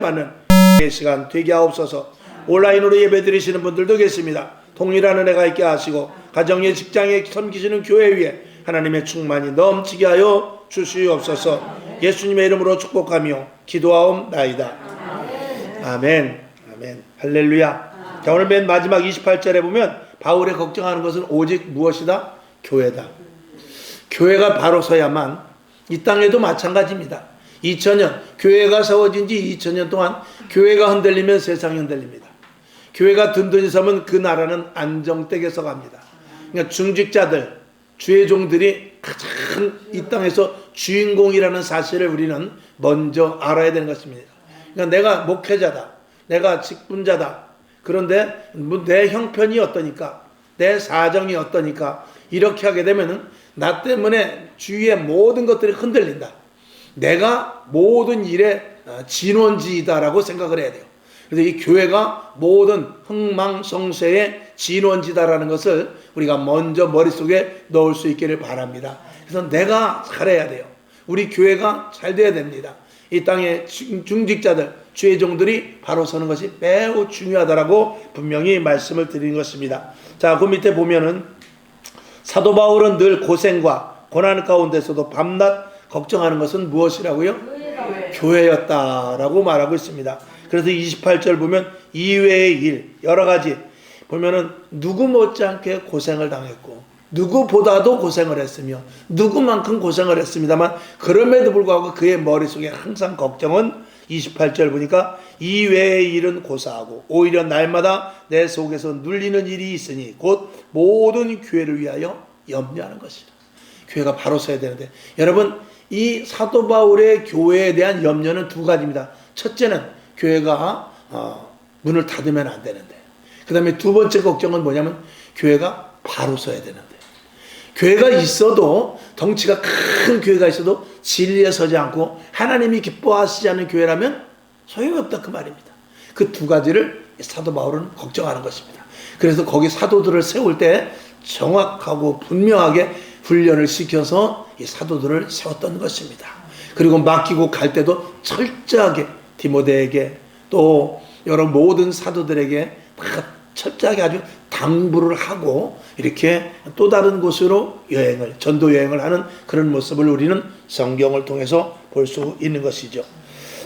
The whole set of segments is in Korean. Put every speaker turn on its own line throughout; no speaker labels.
하는 시간 되게 하옵소서. 온라인으로 예배 드리시는 분들도 계십니다. 동일한 은혜가 있게 하시고 가정의 직장에 섬기시는 교회 위에 하나님의 충만이 넘치게 하여 주시옵소서. 예수님의 이름으로 축복하며 기도하옵나이다. 아멘. 아멘. 할렐루야. 자, 오늘 맨 마지막 28절에 보면 바울의 걱정하는 것은 오직 무엇이다? 교회다. 교회가 바로 서야만, 이 땅에도 마찬가지입니다. 2000년 교회가 세워진 지 2000년 동안 교회가 흔들리면 세상이 흔들립니다. 교회가 든든히 서면 그 나라는 안정되게 서갑니다. 그러니까 중직자들, 주의 종들이 가장 이 땅에서 주인공이라는 사실을 우리는 먼저 알아야 되는 것입니다. 그러니까 내가 목회자다, 내가 직분자다, 그런데 내 형편이 어떠니까, 내 사정이 어떠니까 이렇게 하게 되면은 나 때문에 주위의 모든 것들이 흔들린다. 내가 모든 일의 진원지이다라고 생각을 해야 돼요. 그래서 이 교회가 모든 흥망성쇠의 진원지다라는 것을 우리가 먼저 머릿속에 넣을 수 있기를 바랍니다. 그래서 내가 잘해야 돼요. 우리 교회가 잘 돼야 됩니다. 이 땅의 중직자들, 주의 종들이 바로 서는 것이 매우 중요하다라고 분명히 말씀을 드린 것입니다. 자, 그 밑에 보면은 사도 바울은 늘 고생과 고난 가운데서도 밤낮 걱정하는 것은 무엇이라고요? 교회였다라고 말하고 있습니다. 그래서 28절 보면 이외의 일, 여러 가지 보면은 누구 못지않게 고생을 당했고 누구보다도 고생을 했으며 누구만큼 고생을 했습니다만 그럼에도 불구하고 그의 머릿속에 항상 걱정은 28절 보니까 이외의 일은 고사하고 오히려 날마다 내 속에서 눌리는 일이 있으니 곧 모든 교회를 위하여 염려하는 것이다. 교회가 바로 서야 되는데, 여러분 이 사도 바울의 교회에 대한 염려는 두 가지입니다. 첫째는 교회가 문을 닫으면 안 되는데, 그 다음에 두 번째 걱정은 뭐냐면 교회가 바로 서야 되는데, 교회가 있어도 덩치가 큰 교회가 있어도 진리에 서지 않고 하나님이 기뻐하시지 않는 교회라면 소용없다, 그 말입니다. 그 두 가지를 사도 바울은 걱정하는 것입니다. 그래서 거기 사도들을 세울 때 정확하고 분명하게 훈련을 시켜서 이 사도들을 세웠던 것입니다. 그리고 맡기고 갈 때도 철저하게 디모데에게 또 여러 모든 사도들에게 다 철저하게 아주 당부를 하고 이렇게 또 다른 곳으로 여행을, 전도 여행을 하는 그런 모습을 우리는 성경을 통해서 볼 수 있는 것이죠.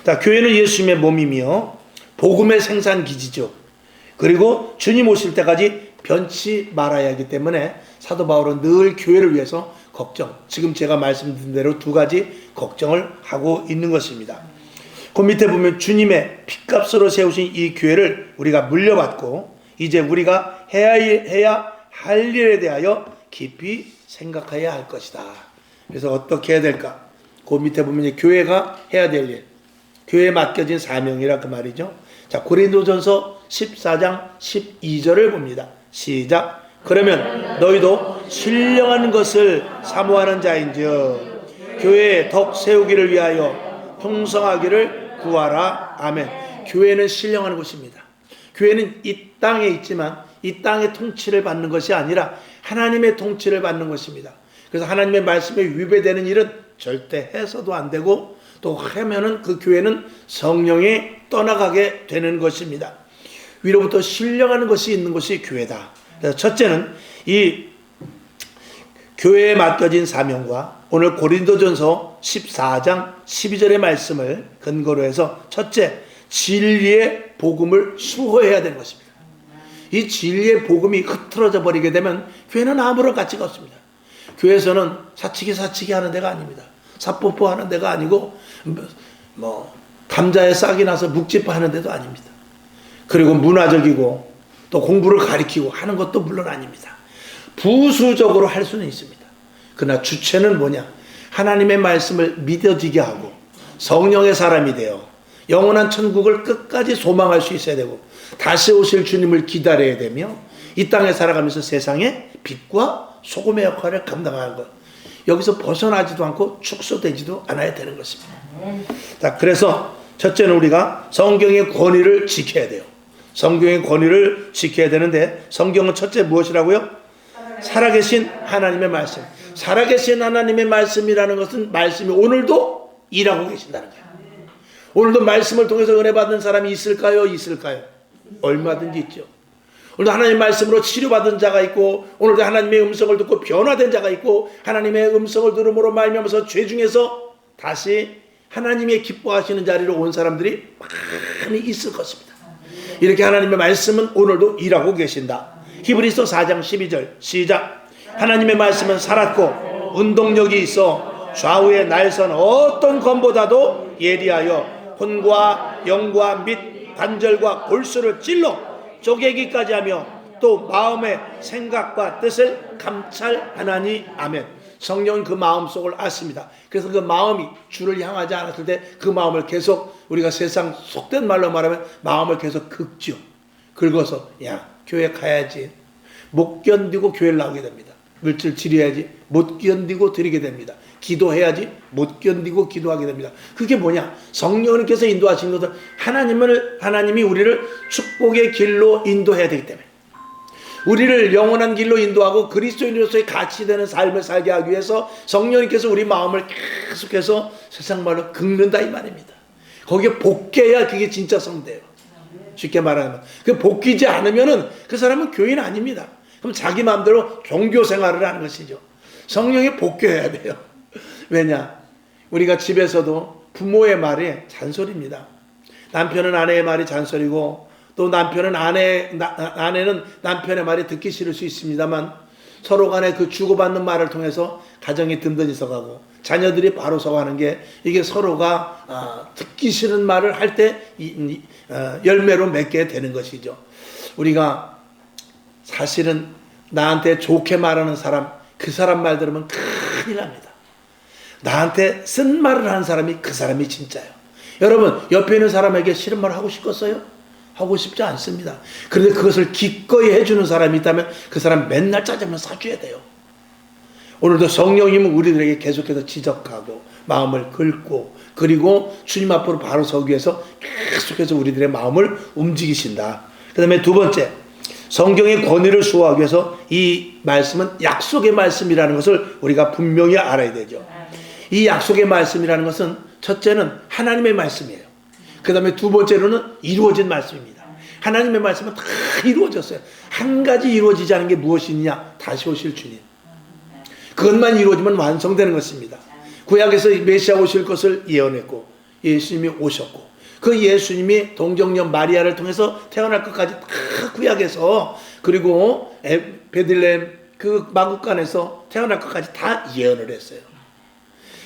자, 교회는 예수님의 몸이며 복음의 생산기지죠. 그리고 주님 오실 때까지 변치 말아야 하기 때문에 사도 바울은 늘 교회를 위해서 걱정, 지금 제가 말씀드린 대로 두 가지 걱정을 하고 있는 것입니다. 그 밑에 보면 주님의 핏값으로 세우신 이 교회를 우리가 물려받고 이제 우리가 해야 할 일에 대하여 깊이 생각해야 할 것이다. 그래서 어떻게 해야 될까? 그 밑에 보면 교회가 해야 될 일, 교회에 맡겨진 사명이라 그 말이죠. 자, 고린도전서 14장 12절을 봅니다. 시작. 그러면 너희도 신령한 것을 사모하는 자인즉 교회에 덕 세우기를 위하여 풍성하기를 구하라. 아멘. 교회는 신령한 곳입니다. 교회는 이 땅에 있지만 이 땅의 통치를 받는 것이 아니라 하나님의 통치를 받는 것입니다. 그래서 하나님의 말씀에 위배되는 일은 절대 해서도 안 되고 또 하면은 그 교회는 성령이 떠나가게 되는 것입니다. 위로부터 신령하는 것이 있는 것이 교회다. 그래서 첫째는 이 교회에 맡겨진 사명과 오늘 고린도전서 14장 12절의 말씀을 근거로 해서 첫째, 진리의 복음을 수호해야 되는 것입니다. 이 진리의 복음이 흐트러져 버리게 되면 교회는 아무런 가치가 없습니다. 교회에서는 사치기 하는 데가 아닙니다. 사뽀뽀 하는 데가 아니고 감자에 싹이 나서 묵집하는 데도 아닙니다. 그리고 문화적이고 또 공부를 가리키고 하는 것도 물론 아닙니다. 부수적으로 할 수는 있습니다. 그러나 주체는 뭐냐? 하나님의 말씀을 믿어지게 하고 성령의 사람이 되어 영원한 천국을 끝까지 소망할 수 있어야 되고 다시 오실 주님을 기다려야 되며 이 땅에 살아가면서 세상의 빛과 소금의 역할을 감당하는 것, 여기서 벗어나지도 않고 축소되지도 않아야 되는 것입니다. 자, 그래서 첫째는 우리가 성경의 권위를 지켜야 돼요. 성경의 권위를 지켜야 되는데 성경은 첫째 무엇이라고요? 살아계신 하나님의 말씀. 살아계신 하나님의 말씀이라는 것은 말씀이 오늘도 일하고 계신다는 거예요. 오늘도 말씀을 통해서 은혜 받는 사람이 있을까요? 있을까요? 얼마든지 있죠. 오늘도 하나님의 말씀으로 치료받은 자가 있고, 오늘도 하나님의 음성을 듣고 변화된 자가 있고, 하나님의 음성을 들음으로 말미암아서 죄 중에서 다시 하나님의 기뻐하시는 자리로 온 사람들이 많이 있을 것입니다. 이렇게 하나님의 말씀은 오늘도 일하고 계신다. 히브리서 4장 12절 시작. 하나님의 말씀은 살았고 운동력이 있어 좌우의 날선 어떤 검보다도 예리하여 혼과 영과 및 관절과 골수를 찔러 쪼개기까지 하며 또 마음의 생각과 뜻을 감찰하나니. 아멘. 성령은 그 마음속을 아십니다. 그래서 그 마음이 주를 향하지 않았을 때 그 마음을 계속, 우리가 세상 속된 말로 말하면 마음을 계속 긁죠. 긁어서 야, 교회 가야지. 못 견디고 교회를 나오게 됩니다. 물질 지려야지. 못 견디고 드리게 됩니다. 기도해야지. 못 견디고 기도하게 됩니다. 그게 뭐냐? 성령님께서 인도하신 것은 하나님이 우리를 축복의 길로 인도해야 되기 때문에, 우리를 영원한 길로 인도하고 그리스도인으로서의 가치 되는 삶을 살게 하기 위해서 성령님께서 우리 마음을 계속해서 세상 말로 긁는다 이 말입니다. 거기에 복개야 그게 진짜 성대예요. 쉽게 말하면 그 복귀지 않으면은 그 사람은 교인 아닙니다. 그럼 자기 마음대로 종교 생활을 하는 것이죠. 성령이 복귀해야 돼요. 왜냐? 우리가 집에서도 부모의 말이 잔소리입니다. 남편은 아내의 말이 잔소리고, 또 아내는 남편의 말이 듣기 싫을 수 있습니다만, 서로 간에 그 주고받는 말을 통해서 가정이 든든히 서가고 자녀들이 바로 서가는 게, 이게 서로가 듣기 싫은 말을 할 때 열매로 맺게 되는 것이죠. 우리가 사실은 나한테 좋게 말하는 사람, 그 사람 말 들으면 큰일 납니다. 나한테 쓴 말을 하는 사람이 그 사람이 진짜예요. 여러분, 옆에 있는 사람에게 싫은 말 하고 싶겠어요? 하고 싶지 않습니다. 그런데 그것을 기꺼이 해주는 사람이 있다면 그 사람 맨날 짜장면 사줘야 돼요. 오늘도 성령님은 우리들에게 계속해서 지적하고 마음을 긁고, 그리고 주님 앞으로 바로 서기 위해서 계속해서 우리들의 마음을 움직이신다. 그 다음에 두 번째, 성경의 권위를 수호하기 위해서 이 말씀은 약속의 말씀이라는 것을 우리가 분명히 알아야 되죠. 이 약속의 말씀이라는 것은 첫째는 하나님의 말씀이에요. 그 다음에 두 번째로는 이루어진 말씀입니다. 하나님의 말씀은 다 이루어졌어요. 한 가지 이루어지지 않은 게 무엇이냐? 다시 오실 주님. 그것만 이루어지면 완성되는 것입니다. 구약에서 메시아 오실 것을 예언했고, 예수님이 오셨고, 그 예수님이 동정녀 마리아를 통해서 태어날 것까지 다 구약에서, 그리고 베들레헴 그 마구간에서 태어날 것까지 다 예언을 했어요.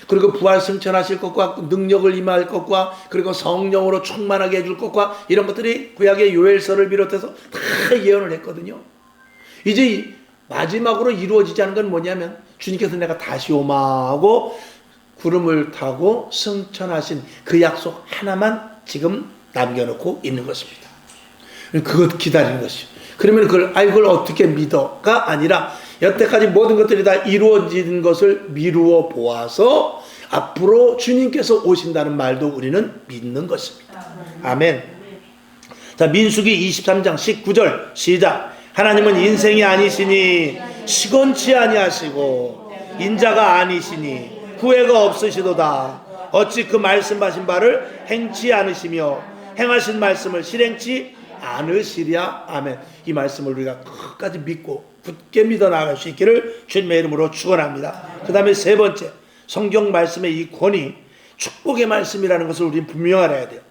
그리고 부활 승천하실 것과 능력을 임할 것과, 그리고 성령으로 충만하게 해줄 것과, 이런 것들이 구약의 요엘서를 비롯해서 다 예언을 했거든요. 이제 마지막으로 이루어지지 않은 건 뭐냐면, 주님께서 내가 다시 오마 하고 구름을 타고 승천하신 그 약속 하나만 지금 남겨놓고 있는 것입니다. 그것 기다리는 것이죠. 그러면 그걸 어떻게 믿어가 아니라, 여태까지 모든 것들이 다 이루어진 것을 미루어 보아서 앞으로 주님께서 오신다는 말도 우리는 믿는 것입니다. 아멘. 자, 민수기 23장 19절 시작. 하나님은 인생이 아니시니 시건치 아니하시고 인자가 아니시니 후회가 없으시도다. 어찌 그 말씀하신 바를 행치 않으시며 행하신 말씀을 실행치 않으시랴. 아멘. 이 말씀을 우리가 끝까지 믿고 굳게 믿어 나갈 수 있기를 주님의 이름으로 축원합니다. 그 다음에 세 번째, 성경 말씀의 이 권위, 축복의 말씀이라는 것을 우리는 분명히 알아야 돼요.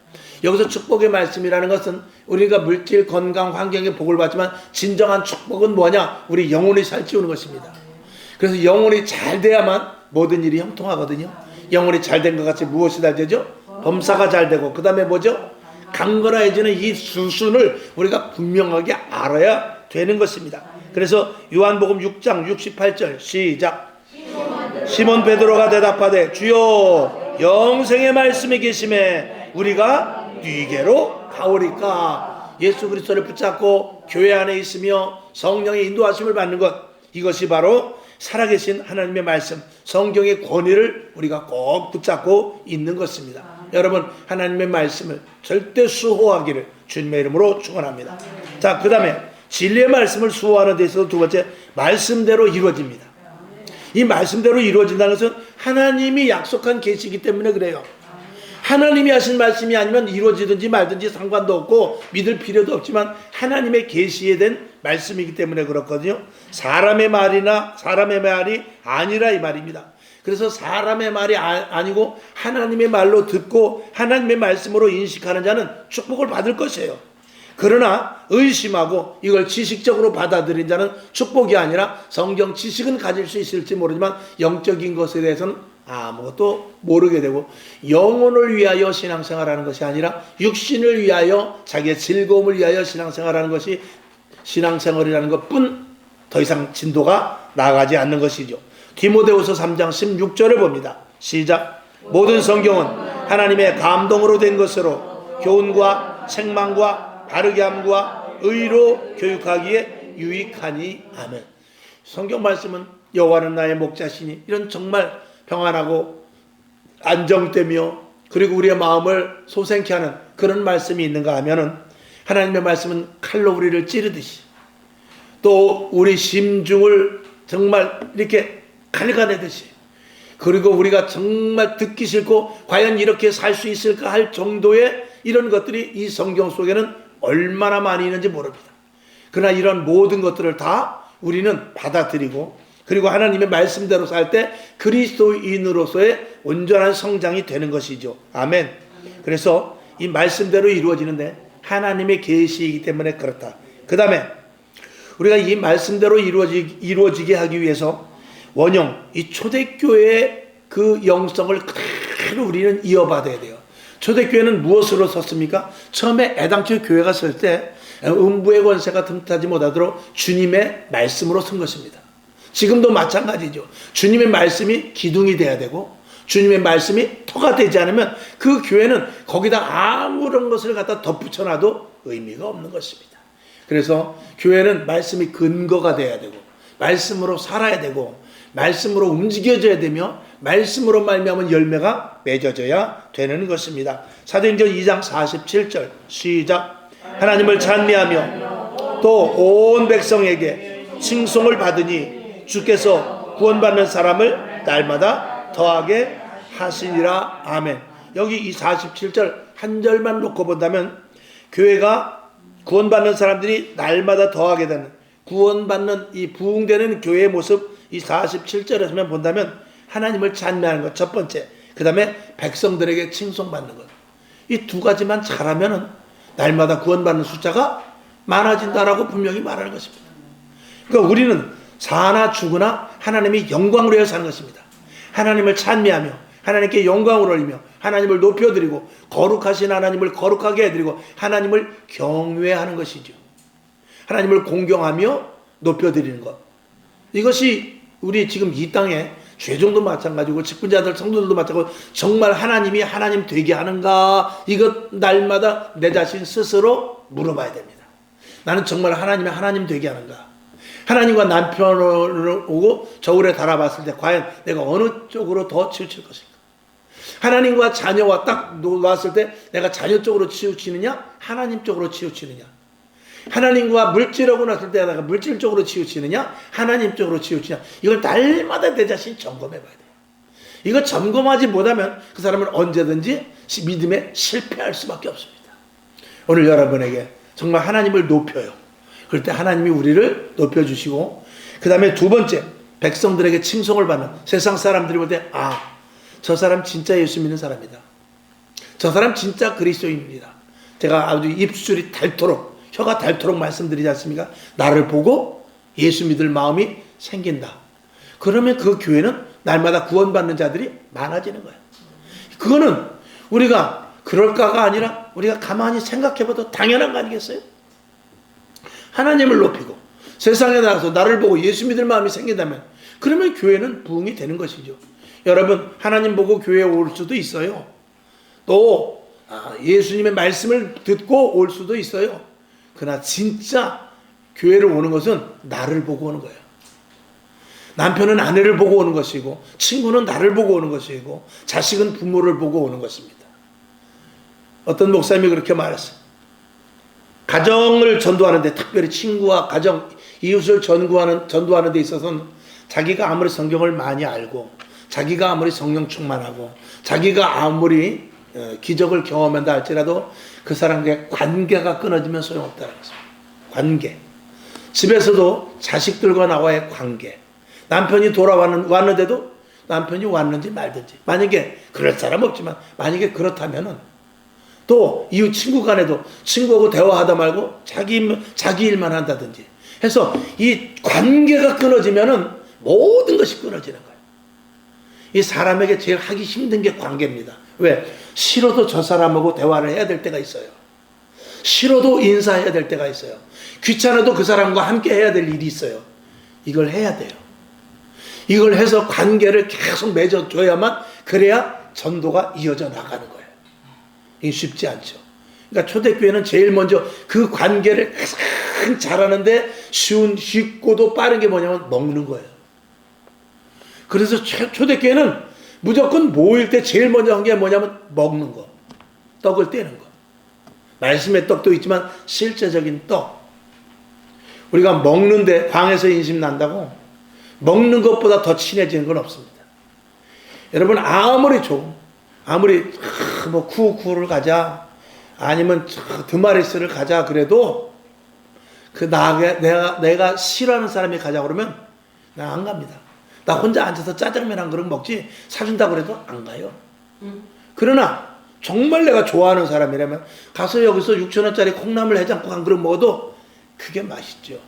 여기서 축복의 말씀이라는 것은 우리가 물질, 건강, 환경에 복을 받지만, 진정한 축복은 뭐냐? 우리 영혼이 잘 지우는 것입니다. 그래서 영혼이 잘 돼야만 모든 일이 형통하거든요. 영혼이 잘 된 것 같이 무엇이 잘 되죠? 범사가 잘 되고, 그 다음에 뭐죠? 강건해지는 이 수순을 우리가 분명하게 알아야 되는 것입니다. 그래서 요한복음 6장 68절 시작. 시몬 베드로가 대답하되 주여 영생의 말씀이 계심에 우리가 네게로 가오리까. 예수 그리스도를 붙잡고 교회 안에 있으며 성령의 인도하심을 받는 것, 이것이 바로 살아계신 하나님의 말씀, 성경의 권위를 우리가 꼭 붙잡고 있는 것입니다. 여러분, 하나님의 말씀을 절대 수호하기를 주님의 이름으로 축원합니다. 자, 그 다음에 진리의 말씀을 수호하는 데 있어서 두 번째, 말씀대로 이루어집니다. 이 말씀대로 이루어진다는 것은 하나님이 약속한 계시이기 때문에 그래요. 하나님이 하신 말씀이 아니면 이루어지든지 말든지 상관도 없고 믿을 필요도 없지만 하나님의 계시에 된 말씀이기 때문에 그렇거든요. 사람의 말이 아니라 이 말입니다. 그래서 사람의 말이 아니고 하나님의 말로 듣고 하나님의 말씀으로 인식하는 자는 축복을 받을 것이에요. 그러나 의심하고 이걸 지식적으로 받아들인 자는 축복이 아니라 성경 지식은 가질 수 있을지 모르지만 영적인 것에 대해서는 아무것도 모르게 되고 영혼을 위하여 신앙생활하는 것이 아니라 육신을 위하여 자기의 즐거움을 위하여 신앙생활하는 것이 신앙생활이라는 것뿐 더 이상 진도가 나아가지 않는 것이죠. 디모데후서 3장 16절을 봅니다. 시작. 모든 성경은 하나님의 감동으로 된 것으로 교훈과 책망과 바르게 함과 의로 교육하기에 유익하니. 아멘. 성경 말씀은 여호와는 나의 목자시니 이런 정말 평안하고 안정되며 그리고 우리의 마음을 소생케 하는 그런 말씀이 있는가 하면은 하나님의 말씀은 칼로 우리를 찌르듯이 또 우리 심중을 정말 이렇게 갉아내듯이 그리고 우리가 정말 듣기 싫고 과연 이렇게 살 수 있을까 할 정도의 이런 것들이 이 성경 속에는 얼마나 많이 있는지 모릅니다. 그러나 이런 모든 것들을 다 우리는 받아들이고 그리고 하나님의 말씀대로 살 때 그리스도인으로서의 온전한 성장이 되는 것이죠. 아멘. 그래서 이 말씀대로 이루어지는데 하나님의 계시이기 때문에 그렇다. 그 다음에 우리가 이 말씀대로 이루어지게 하기 위해서 원형 이 초대교회의 그 영성을 그대로 우리는 이어받아야 돼요. 초대교회는 무엇으로 섰습니까? 처음에 애당초 교회가 설 때 음부의 권세가 틈타지 못하도록 주님의 말씀으로 선 것입니다. 지금도 마찬가지죠. 주님의 말씀이 기둥이 돼야 되고 주님의 말씀이 터가 되지 않으면 그 교회는 거기다 아무런 것을 갖다 덧붙여놔도 의미가 없는 것입니다. 그래서 교회는 말씀이 근거가 돼야 되고 말씀으로 살아야 되고 말씀으로 움직여져야 되며 말씀으로 말미암은 열매가 맺어져야 되는 것입니다. 사도행전 2장 47절 시작. 하나님을 찬미하며 또 온 백성에게 칭송을 받으니 주께서 구원받는 사람을 날마다 더하게 하시니라. 아멘. 여기 이 47절 한 절만 놓고 본다면 교회가 구원받는 사람들이 날마다 더하게 되는 구원받는 이 부흥되는 교회의 모습 이 47절에서만 본다면 하나님을 찬미하는 것 첫 번째, 그 다음에 백성들에게 칭송받는 것, 이 두 가지만 잘하면은 날마다 구원받는 숫자가 많아진다라고 분명히 말하는 것입니다. 그러니까 우리는 사나 죽으나 하나님이 영광으로 해야 사는 것입니다. 하나님을 찬미하며 하나님께 영광을 올리며 하나님을 높여드리고 거룩하신 하나님을 거룩하게 해드리고 하나님을 경외하는 것이죠. 하나님을 공경하며 높여드리는 것, 이것이 우리 지금 이 땅에 죄종도 마찬가지고 직분자들 성도들도 마찬가지고 정말 하나님이 하나님 되게 하는가, 이것 날마다 내 자신 스스로 물어봐야 됩니다. 나는 정말 하나님이 하나님 되게 하는가. 하나님과 남편을 오고 저울에 달아봤을 때 과연 내가 어느 쪽으로 더 치우칠 것인가. 하나님과 자녀와 딱 놓았을 때 내가 자녀 쪽으로 치우치느냐 하나님 쪽으로 치우치느냐. 하나님과 물질하고 났을 때 내가 물질 쪽으로 치우치느냐 하나님 쪽으로 치우치느냐. 이걸 날마다 내 자신 점검해 봐야 돼요. 이거 점검하지 못하면 그 사람은 언제든지 믿음에 실패할 수밖에 없습니다. 오늘 여러분에게 정말 하나님을 높여요. 그럴 때 하나님이 우리를 높여주시고, 그 다음에 두 번째, 백성들에게 칭송을 받는, 세상 사람들이 볼 때 저 사람 진짜 예수 믿는 사람이다. 저 사람 진짜 그리스도인입니다. 제가 아주 입술이 닳도록, 혀가 닳도록 말씀드리지 않습니까? 나를 보고 예수 믿을 마음이 생긴다. 그러면 그 교회는 날마다 구원받는 자들이 많아지는 거예요. 그거는 우리가 그럴까가 아니라 우리가 가만히 생각해봐도 당연한 거 아니겠어요? 하나님을 높이고 세상에 나가서 나를 보고 예수 믿을 마음이 생긴다면 그러면 교회는 부흥이 되는 것이죠. 여러분, 하나님 보고 교회에 올 수도 있어요. 또 예수님의 말씀을 듣고 올 수도 있어요. 그러나 진짜 교회를 오는 것은 나를 보고 오는 거예요. 남편은 아내를 보고 오는 것이고 친구는 나를 보고 오는 것이고 자식은 부모를 보고 오는 것입니다. 어떤 목사님이 그렇게 말했어요. 가정을 전도하는데, 특별히 친구와 가정, 이웃을 전도하는 데 있어서는 자기가 아무리 성경을 많이 알고 자기가 아무리 성령 충만하고 자기가 아무리 기적을 경험한다 할지라도 그 사람과의 관계가 끊어지면 소용없다는 것입니다. 관계. 집에서도 자식들과 나와의 관계. 남편이 왔는데도 남편이 왔는지 말든지. 만약에 그럴 사람 없지만 만약에 그렇다면은 또 이웃 친구 간에도 친구하고 대화하다 말고 자기 일만 한다든지 해서 이 관계가 끊어지면은 모든 것이 끊어지는 거예요. 이 사람에게 제일 하기 힘든 게 관계입니다. 왜? 싫어도 저 사람하고 대화를 해야 될 때가 있어요. 싫어도 인사해야 될 때가 있어요. 귀찮아도 그 사람과 함께 해야 될 일이 있어요. 이걸 해야 돼요. 이걸 해서 관계를 계속 맺어줘야만 그래야 전도가 이어져 나가는 거예요. 이게 쉽지 않죠. 그러니까 초대교회는 제일 먼저 그 관계를 가장 잘하는데 쉽고도 빠른 게 뭐냐면 먹는 거예요. 그래서 초대교회는 무조건 모일 때 제일 먼저 한 게 뭐냐면 먹는 거. 떡을 떼는 거. 말씀의 떡도 있지만 실제적인 떡. 우리가 먹는데 광에서 인심 난다고 먹는 것보다 더 친해지는 건 없습니다. 여러분 아무리 뭐 쿠우쿠를 가자 아니면 드마리스를 가자 그래도 그 내가 싫어하는 사람이 가자 그러면 나 안 갑니다. 나 혼자 앉아서 짜장면 한 그릇 먹지 사준다고 그래도 안 가요. 그러나 정말 내가 좋아하는 사람이라면 가서 여기서 6,000원짜리 콩나물 해장국 한 그릇 먹어도 그게 맛있죠.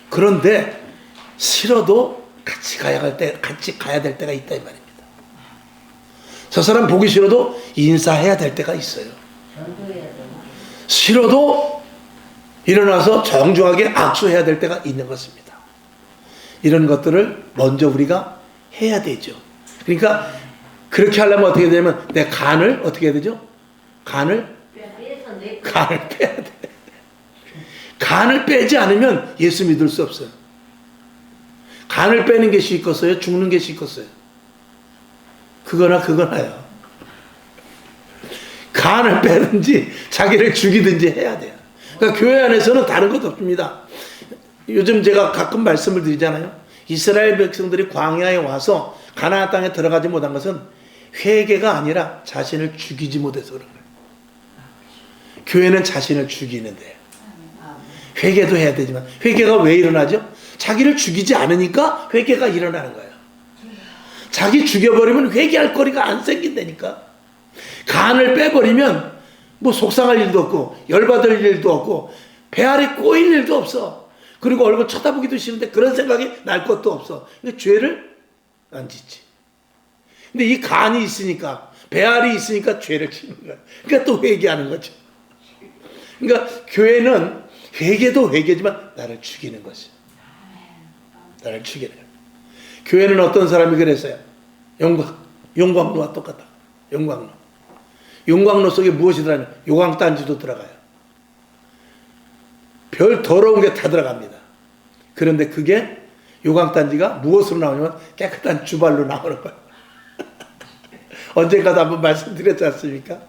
그런데 싫어도 같이 가야 될 때가 있다 이 말입니다. 저 사람 보기 싫어도 인사해야 될 때가 있어요. 싫어도 일어나서 정중하게 악수해야 될 때가 있는 것입니다. 이런 것들을 먼저 우리가 해야 되죠. 그러니까 그렇게 하려면 어떻게 되냐면 내 간을 어떻게 해야 되죠? 간을 빼야 돼. 간을 빼지 않으면 예수 믿을 수 없어요. 간을 빼는 게 쉽겠어요? 죽는 게 쉽겠어요? 그거나요. 간을 빼든지 자기를 죽이든지 해야 돼요. 그러니까 교회 안에서는 다른 것도 없습니다. 요즘 제가 가끔 말씀을 드리잖아요. 이스라엘 백성들이 광야에 와서 가나안 땅에 들어가지 못한 것은 회개가 아니라 자신을 죽이지 못해서 그런 거예요. 교회는 자신을 죽이는데 회개도 해야 되지만 회개가 왜 일어나죠? 자기를 죽이지 않으니까 회개가 일어나는 거예요. 자기 죽여버리면 회개할 거리가 안 생긴다니까. 간을 빼버리면 뭐 속상할 일도 없고 열받을 일도 없고 배알이 꼬일 일도 없어. 그리고 얼굴 쳐다보기도 싫은데 그런 생각이 날 것도 없어. 그러니까 죄를 안 짓지. 근데 이 간이 있으니까 배알이 있으니까 죄를 짓는 거야. 그러니까 또 회개하는 거죠. 그러니까 교회는 회개도 회개지만 나를 죽이는 것이야. 나를 죽이는 거야. 교회는 어떤 사람이 그랬어요? 용광로와 똑같다. 용광로 속에 무엇이 들어가냐? 요강단지도 들어가요. 별 더러운 게 다 들어갑니다. 그런데 그게 요강단지가 무엇으로 나오냐면 깨끗한 주발로 나오는 거예요. 언젠가도 한번 말씀드렸지 않습니까?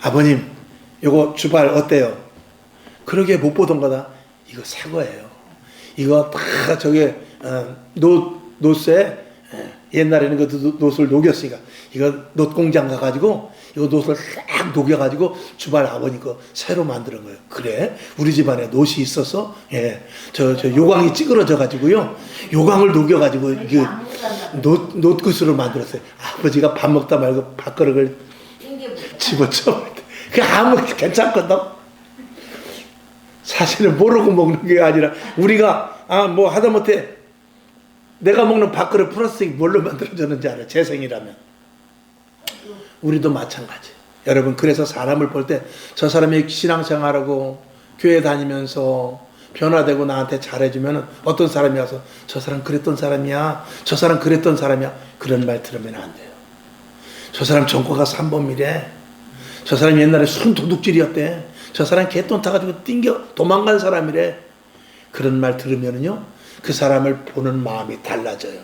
아버님, 요거 주발 어때요? 그러게 못 보던 거다. 이거 새 거예요. 이거 다 저게 노쇠 옛날에는 그 노스를 녹였으니까 이거 노공장 가가지고 이거 노스를 싹 녹여가지고 주발 아버님 거 새로 만드는 거예요. 그래? 우리 집안에 노시 있어서 저 요강이 찌그러져가지고요. 요강을 녹여가지고 이게 노굿으로 만들었어요. 아버지가 밥 먹다 말고 밥그릇을 집어쳐. 그 아무 괜찮거든. 사실은 모르고 먹는 게 아니라 우리가 뭐 하다못해 내가 먹는 밥그릇 플라스틱 뭘로 만들어졌는지 알아요? 재생이라면. 우리도 마찬가지. 여러분 그래서 사람을 볼 때 저 사람이 신앙생활하고 교회 다니면서 변화되고 나한테 잘해주면 어떤 사람이 와서 저 사람 그랬던 사람이야. 저 사람 그랬던 사람이야. 그런 말 들으면 안 돼요. 저 사람 전과가 3범이래. 저 사람 옛날에 순 도둑질이었대. 저 사람 개돈 타가지고 도망간 사람이래. 그런 말 들으면요 그 사람을 보는 마음이 달라져요.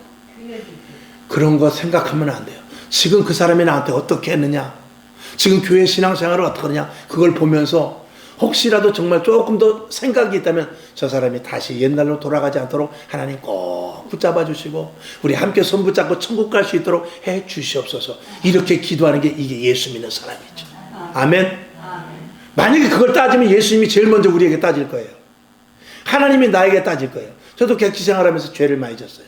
그런 거 생각하면 안 돼요. 지금 그 사람이 나한테 어떻게 했느냐, 지금 교회 신앙생활을 어떻게 하느냐, 그걸 보면서 혹시라도 정말 조금 더 생각이 있다면 저 사람이 다시 옛날로 돌아가지 않도록 하나님 꼭 붙잡아 주시고 우리 함께 손 붙잡고 천국 갈 수 있도록 해 주시옵소서. 이렇게 기도하는 게 이게 예수 믿는 사람이죠. 아멘. 만약에 그걸 따지면 예수님이 제일 먼저 우리에게 따질 거예요. 하나님이 나에게 따질 거예요. 저도 객지 생활하면서 죄를 많이 졌어요.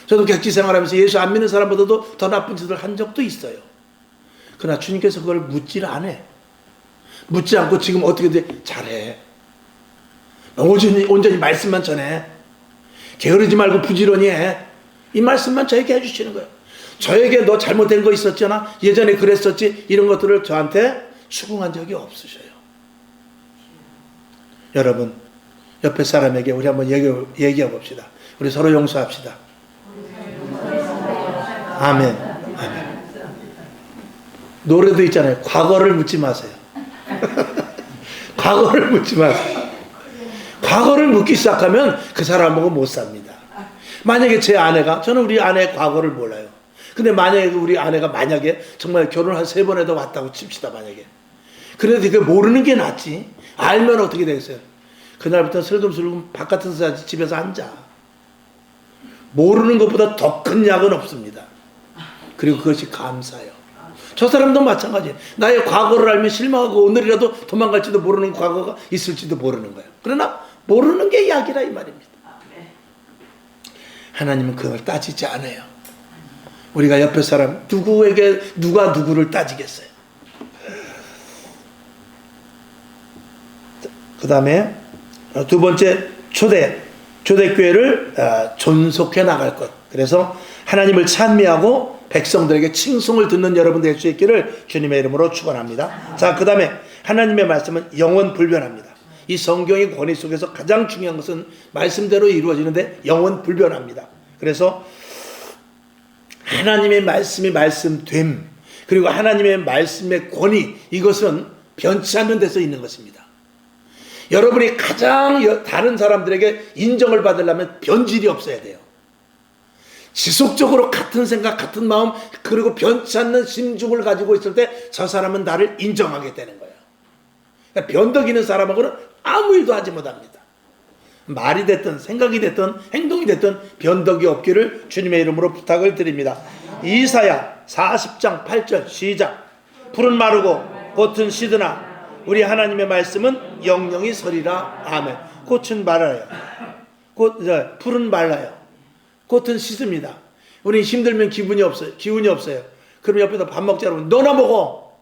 저도 객지 생활하면서 예수 안 믿는 사람보다도 더 나쁜 짓을 한 적도 있어요. 그러나 주님께서 그걸 묻질 않아. 묻지 않고 지금 어떻게 돼? 잘해. 온전히 말씀만 전해. 게으르지 말고 부지런히 해. 이 말씀만 저에게 해주시는 거예요. 저에게 너 잘못된 거 있었잖아. 예전에 그랬었지. 이런 것들을 저한테 수긍한 적이 없으셔요. 여러분, 옆에 사람에게 우리 한번 얘기해 봅시다. 우리 서로 용서합시다. 아멘. 아멘. 노래도 있잖아요. 과거를 묻지 마세요. 과거를 묻지 마세요. 과거를 묻기 시작하면 그 사람하고 못 삽니다. 만약에 제 아내가, 저는 우리 아내의 과거를 몰라요. 근데 만약에 우리 아내가 정말 결혼 한 3번에도 왔다고 칩시다, 만약에. 그래도 그걸 모르는 게 낫지. 알면 어떻게 되겠어요? 그날부터 슬금슬금 바깥에서 집에서 앉아. 모르는 것보다 더 큰 약은 없습니다. 그리고 그것이 감사해요. 저 사람도 마찬가지예요. 나의 과거를 알면 실망하고 오늘이라도 도망갈지도 모르는 과거가 있을지도 모르는 거예요. 그러나 모르는 게 약이라 이 말입니다. 하나님은 그걸 따지지 않아요. 우리가 옆에 사람 누가 누구를 따지겠어요. 그 다음에 두 번째 초대교회를 존속해 나갈 것. 그래서 하나님을 찬미하고 백성들에게 칭송을 듣는 여러분 될 수 있기를 주님의 이름으로 축원합니다. 자, 그 다음에 하나님의 말씀은 영원 불변합니다. 이 성경의 권위 속에서 가장 중요한 것은 말씀대로 이루어지는데 영원 불변합니다. 그래서 하나님의 말씀이 말씀됨, 그리고 하나님의 말씀의 권위, 이것은 변치 않는 데서 있는 것입니다. 여러분이 가장 다른 사람들에게 인정을 받으려면 변질이 없어야 돼요. 지속적으로 같은 생각, 같은 마음, 그리고 변치 않는 심중을 가지고 있을 때 저 사람은 나를 인정하게 되는 거예요. 그러니까 변덕 있는 사람하고는 아무 일도 하지 못합니다. 말이 됐든 생각이 됐든 행동이 됐든 변덕이 없기를 주님의 이름으로 부탁을 드립니다. 이사야 40장 8절 시작. 풀은 마르고 꽃은 시드나 우리 하나님의 말씀은 영영이 서리라. 아멘. 꽃은 말라요. 풀은 말라요. 꽃은 시듭니다. 우리 힘들면 기운이 없어요. 그럼 옆에서 밥 먹자 그러면 너나 먹어.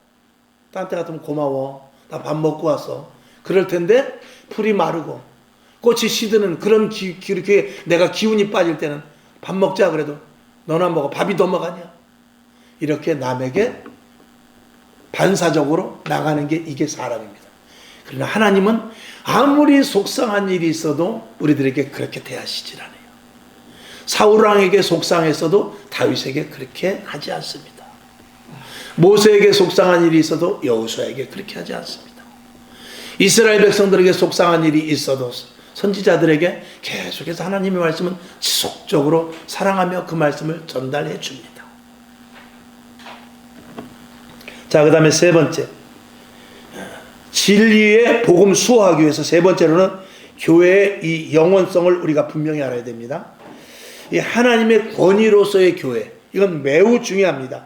딴 때 같으면 고마워. 나 밥 먹고 왔어. 그럴 텐데 풀이 마르고 꽃이 시드는 그런 그렇게 내가 기운이 빠질 때는 밥 먹자 그래도 너나 먹어. 밥이 넘어가냐. 이렇게 남에게 반사적으로 나가는 게 이게 사람입니다. 그러나 하나님은 아무리 속상한 일이 있어도 우리들에게 그렇게 대하시질 않아요. 사울왕에게 속상했어도 다윗에게 그렇게 하지 않습니다. 모세에게 속상한 일이 있어도 여호수아에게 그렇게 하지 않습니다. 이스라엘 백성들에게 속상한 일이 있어도 선지자들에게 계속해서 하나님의 말씀은 지속적으로 사랑하며 그 말씀을 전달해 줍니다. 자, 그 다음에 세 번째, 진리의 복음 수호하기 위해서 세 번째로는 교회의 이 영원성을 우리가 분명히 알아야 됩니다. 이 하나님의 권위로서의 교회, 이건 매우 중요합니다.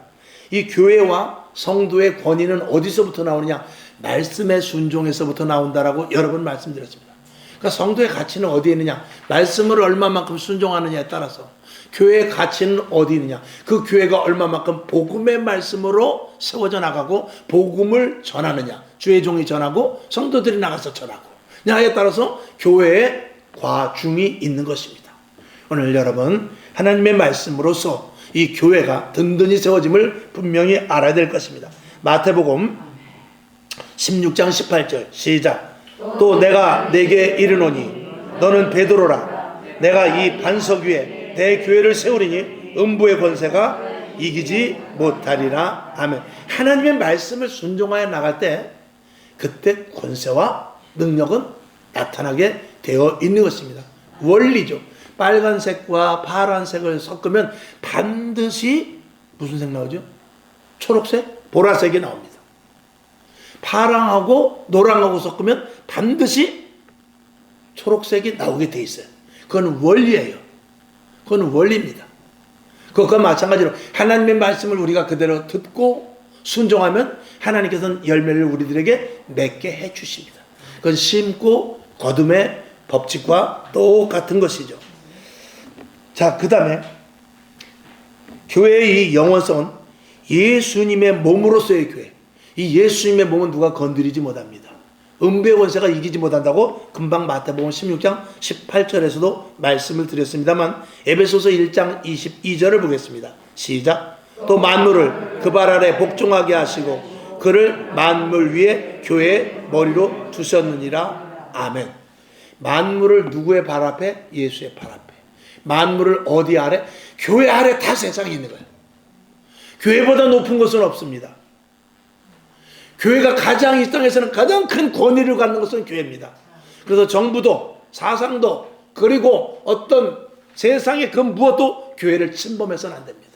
이 교회와 성도의 권위는 어디서부터 나오느냐? 말씀의 순종에서부터 나온다라고 여러 번 말씀드렸습니다. 그러니까 성도의 가치는 어디에 있느냐? 말씀을 얼마만큼 순종하느냐에 따라서 교회의 가치는 어디 있느냐? 그 교회가 얼마만큼 복음의 말씀으로 세워져 나가고 복음을 전하느냐? 주의 종이 전하고 성도들이 나가서 전하고 냐에 따라서 교회의 과중이 있는 것입니다. 오늘 여러분 하나님의 말씀으로서 이 교회가 든든히 세워짐을 분명히 알아야 될 것입니다. 마태복음 16장 18절 시작. 또 내가 네게 이르노니 너는 베드로라. 내가 이 반석 위에 내 교회를 세우리니 음부의 권세가 이기지 못하리라. 아멘. 하나님의 말씀을 순종하여 나갈 때 그때 권세와 능력은 나타나게 되어 있는 것입니다. 원리죠. 빨간색과 파란색을 섞으면 반드시 무슨 색 나오죠? 초록색, 보라색이 나옵니다. 파랑하고 노랑하고 섞으면 반드시 초록색이 나오게 돼 있어요. 그건 원리예요. 그건 원리입니다. 그것과 마찬가지로 하나님의 말씀을 우리가 그대로 듣고 순종하면 하나님께서는 열매를 우리들에게 맺게 해 주십니다. 그건 심고 거둠의 법칙과 똑같은 것이죠. 자, 그 다음에 교회의 이 영원성은 예수님의 몸으로서의 교회. 이 예수님의 몸은 누가 건드리지 못합니다. 음부의 권세가 이기지 못한다고 금방 마태복음 16장 18절에서도 말씀을 드렸습니다만, 에베소서 1장 22절을 보겠습니다. 시작. 또 만물을 그 발 아래 복종하게 하시고 그를 만물 위에 교회의 머리로 두셨느니라. 아멘. 만물을 누구의 발 앞에? 예수의 발 앞에. 만물을 어디 아래? 교회 아래 다 세상에 있는 거예요. 교회보다 높은 것은 없습니다. 교회가 가장 이 땅에서는 가장 큰 권위를 갖는 것은 교회입니다. 그래서 정부도 사상도 그리고 어떤 세상의 그 무엇도 교회를 침범해서는 안 됩니다.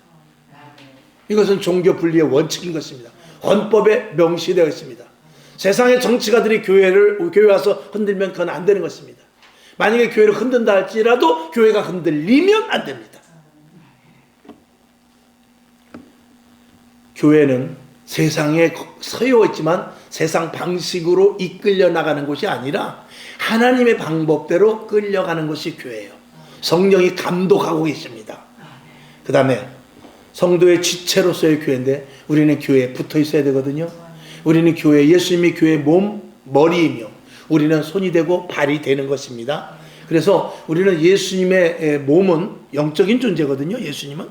이것은 종교 분리의 원칙인 것입니다. 헌법에 명시되어 있습니다. 세상의 정치가들이 교회 와서 흔들면 그건 안 되는 것입니다. 만약에 교회를 흔든다 할지라도 교회가 흔들리면 안 됩니다. 교회는 세상에 서여 있지만 세상 방식으로 이끌려 나가는 것이 아니라 하나님의 방법대로 끌려가는 것이 교회예요. 성령이 감독하고 계십니다. 그 다음에 성도의 지체로서의 교회인데 우리는 교회에 붙어 있어야 되거든요. 우리는 교회, 예수님이 교회의 몸, 머리이며 우리는 손이 되고 발이 되는 것입니다. 그래서 우리는 예수님의 몸은 영적인 존재거든요. 예수님은.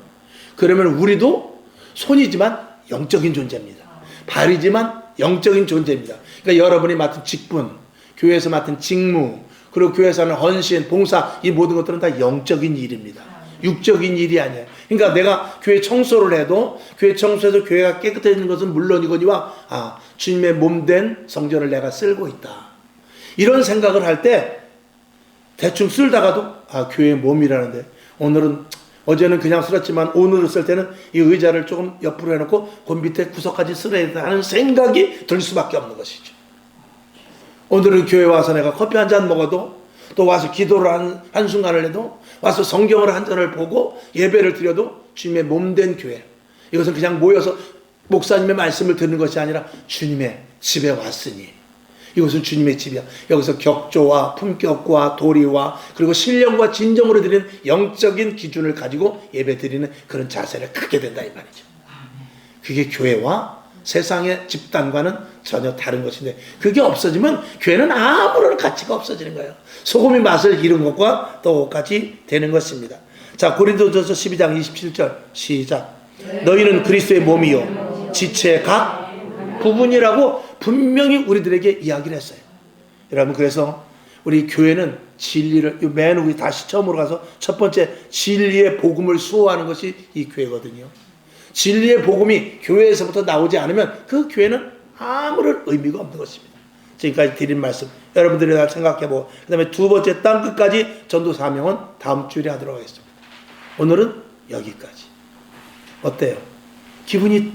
그러면 우리도 손이지만 영적인 존재입니다. 발이지만 영적인 존재입니다. 그러니까 여러분이 맡은 직분, 교회에서 맡은 직무, 그리고 교회에서 하는 헌신, 봉사, 이 모든 것들은 다 영적인 일입니다. 육적인 일이 아니에요. 그러니까 내가 교회 청소를 해도 교회 청소해서 교회가 깨끗해지는 것은 물론이거니와 주님의 몸된 성전을 내가 쓸고 있다. 이런 생각을 할 때 대충 쓸다가도 교회의 몸이라는데 어제는 그냥 쓸었지만 오늘을 쓸 때는 이 의자를 조금 옆으로 해놓고 그 밑에 구석까지 쓸어야 된다는 생각이 들 수밖에 없는 것이죠. 오늘은 교회 와서 내가 커피 한 잔 먹어도 또 와서 기도를 한순간을 해도 와서 성경을 한 잔을 보고 예배를 드려도 주님의 몸된 교회, 이것은 그냥 모여서 목사님의 말씀을 듣는 것이 아니라 주님의 집에 왔으니 이것은 주님의 집이야. 여기서 격조와 품격과 도리와 그리고 신령과 진정으로 드리는 영적인 기준을 가지고 예배 드리는 그런 자세를 갖게 된다 이 말이죠. 그게 교회와 세상의 집단과는 전혀 다른 것인데, 그게 없어지면 교회는 아무런 가치가 없어지는 거예요. 소금이 맛을 잃은 것과 똑같이 되는 것입니다. 자, 고린도전서 12장 27절 시작. 너희는 그리스도의 몸이요 지체의 각 부분이라고 분명히 우리들에게 이야기를 했어요. 여러분, 그래서 우리 교회는 진리를 맨 위에 다시 처음으로 가서 첫 번째 진리의 복음을 수호하는 것이 이 교회거든요. 진리의 복음이 교회에서부터 나오지 않으면 그 교회는 아무런 의미가 없는 것입니다. 지금까지 드린 말씀 여러분들이 다 생각해보고, 그 다음에 두 번째 땅끝까지 전도 사명은 다음 주일에 하도록 하겠습니다. 오늘은 여기까지. 어때요? 기분이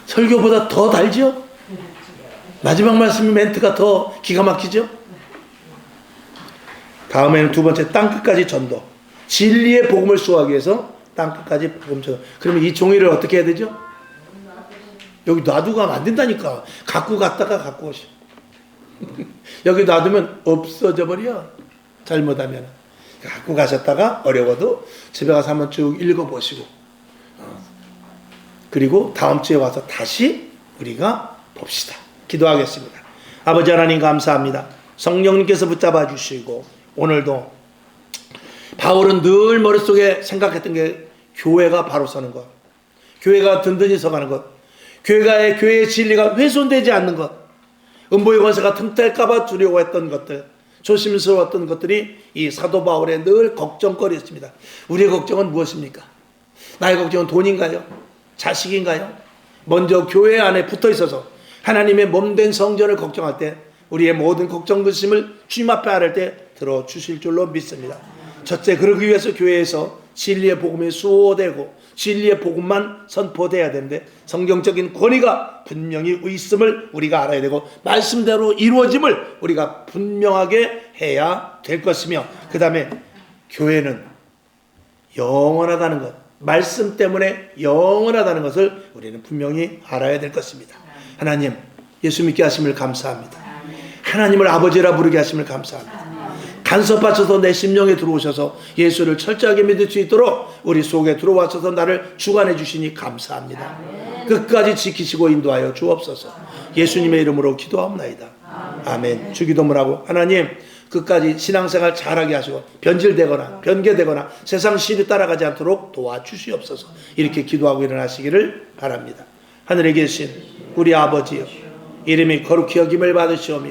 설교보다 더 달죠? 마지막 말씀 멘트가 더 기가 막히죠? 다음에는 두 번째 땅끝까지 전도, 진리의 복음을 수호하기 위해서 땅끝까지 복음 전도. 그러면 이 종이를 어떻게 해야 되죠? 여기 놔두고 가면 안 된다니까. 갖고 갔다가 갖고 오시. 여기 놔두면 없어져 버려. 잘못하면. 갖고 가셨다가 어려워도 집에 가서 한번 쭉 읽어보시고, 그리고 다음 주에 와서 다시 우리가 봅시다. 기도하겠습니다. 아버지 하나님 감사합니다. 성령님께서 붙잡아 주시고, 오늘도 바울은 늘 머릿속에 생각했던 게 교회가 바로 서는 것, 교회가 든든히 서가는 것, 교회의 진리가 훼손되지 않는 것, 음보의 권세가 틈탈까봐 두려워했던 것들, 조심스러웠던 것들이 이 사도 바울의 늘 걱정거리였습니다. 우리의 걱정은 무엇입니까? 나의 걱정은 돈인가요? 자식인가요? 먼저 교회 안에 붙어 있어서 하나님의 몸된 성전을 걱정할 때 우리의 모든 걱정 근심을 주님 앞에 아뢰 때 들어주실 줄로 믿습니다. 첫째, 그러기 위해서 교회에서 진리의 복음이 수호되고 진리의 복음만 선포돼야 되는데 성경적인 권위가 분명히 있음을 우리가 알아야 되고 말씀대로 이루어짐을 우리가 분명하게 해야 될 것이며, 그 다음에 교회는 영원하다는 것, 말씀 때문에 영원하다는 것을 우리는 분명히 알아야 될 것입니다. 하나님, 예수 믿게 하심을 감사합니다. 하나님을 아버지라 부르게 하심을 감사합니다. 간섭하셔서 내 심령에 들어오셔서 예수를 철저하게 믿을 수 있도록 우리 속에 들어와셔서 나를 주관해 주시니 감사합니다. 끝까지 지키시고 인도하여 주옵소서. 예수님의 이름으로 기도하옵나이다. 아멘. 주기도문 하고, 하나님 끝까지 신앙생활 잘하게 하시고 변질되거나 변개되거나 세상 시류 따라가지 않도록 도와주시옵소서. 이렇게 기도하고 일어나시기를 바랍니다. 하늘에 계신 우리 아버지여, 이름이 거룩히 여김을 받으시오며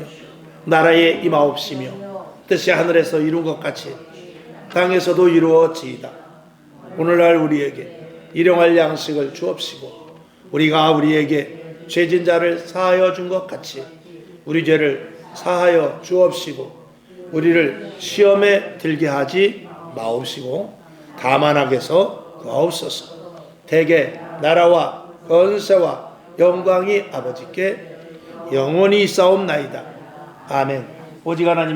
나라에 임하옵시며 뜻이 하늘에서 이룬 것 같이 땅에서도 이루어지이다. 오늘날 우리에게 일용할 양식을 주옵시고 우리가 우리에게 죄진 자를 사하여 준 것 같이 우리 죄를 사하여 주옵시고 우리를 시험에 들게 하지 마옵시고 다만 악에서 구하옵소서. 대개 나라와 권세와 영광이 아버지께 영원히 있사옵나이다. 아멘. 오직 하나님